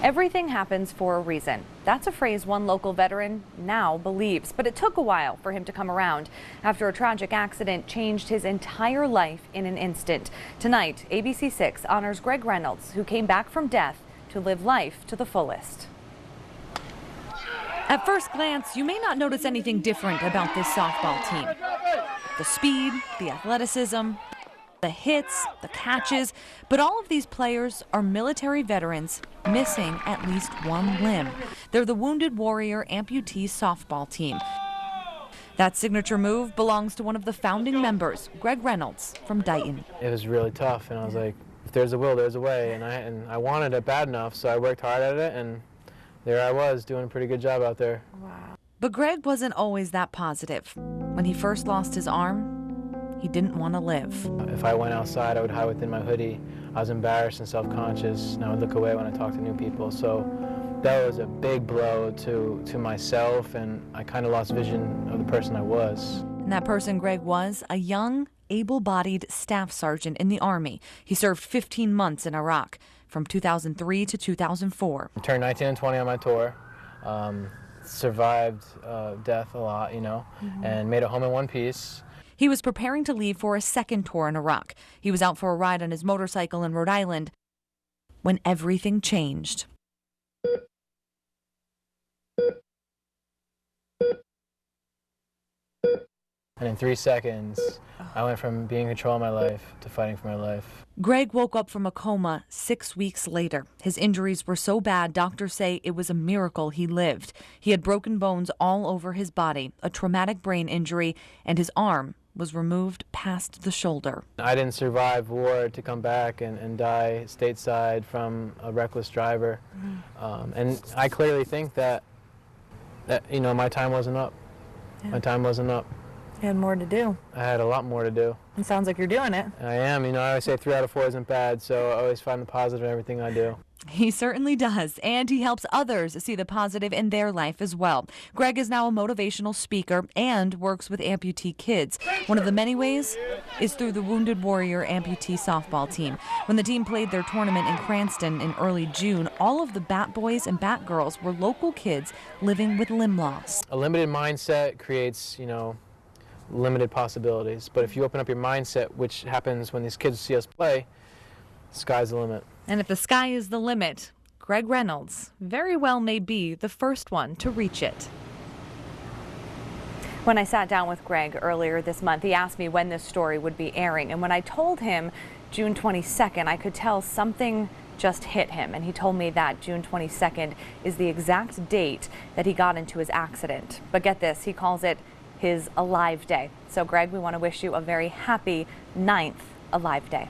Everything happens for a reason. That's a phrase one local veteran now believes, but it took a while for him to come around after a tragic accident changed his entire life in an instant. Tonight, ABC6 honors Greg Reynolds, who came back from death to live life to the fullest. At first glance, you may not notice anything different about this softball team. The speed, the athleticism, the hits, the catches, but all of these players are military veterans missing at least one limb. They're the Wounded Warrior Amputee softball team. That signature move belongs to one of the founding members, Greg Reynolds from Dighton. It was really tough, and I was like, if there's a will, there's a way, and I wanted it bad enough, so I worked hard at it, and there I was doing a pretty good job out there. Wow. But Greg wasn't always that positive. When he first lost his arm, he didn't want to live. If I went outside, I would hide within my hoodie. I was embarrassed and self-conscious, and I would look away when I talked to new people. So that was a big blow to myself, and I kind of lost vision of the person I was. And that person Greg was a young, able-bodied staff sergeant in the Army. He served 15 months in Iraq from 2003 to 2004. I turned 19 and 20 on my tour. Survived death a lot, and made it home in one piece. He was preparing to leave for a second tour in Iraq. He was out for a ride on his motorcycle in Rhode Island when everything changed. And in 3 seconds, I went from being in control of my life to fighting for my life. Greg woke up from a coma 6 weeks later. His injuries were so bad, doctors say it was a miracle he lived. He had broken bones all over his body, a traumatic brain injury, and his arm was removed past the shoulder. I didn't survive war to come back and die stateside from a reckless driver. And I clearly think that my time wasn't up. Yeah. My time wasn't up. You had more to do. I had a lot more to do. It sounds like you're doing it. I am. I always say 3 out of 4 isn't bad, so I always find the positive in everything I do. He certainly does, and he helps others see the positive in their life as well. Greg is now a motivational speaker and works with amputee kids. One of the many ways is through the Wounded Warrior Amputee softball team. When the team played their tournament in Cranston in early June, all of the Bat Boys and Bat Girls were local kids living with limb loss. A limited mindset creates, limited possibilities. But if you open up your mindset, which happens when these kids see us play, the sky's the limit. And if the sky is the limit, Greg Reynolds very well may be the first one to reach it. When I sat down with Greg earlier this month, he asked me when this story would be airing. And when I told him June 22nd, I could tell something just hit him. And he told me that June 22nd is the exact date that he got into his accident. But get this, he calls it his Alive Day. So Greg, we want to wish you a very happy 9th Alive Day.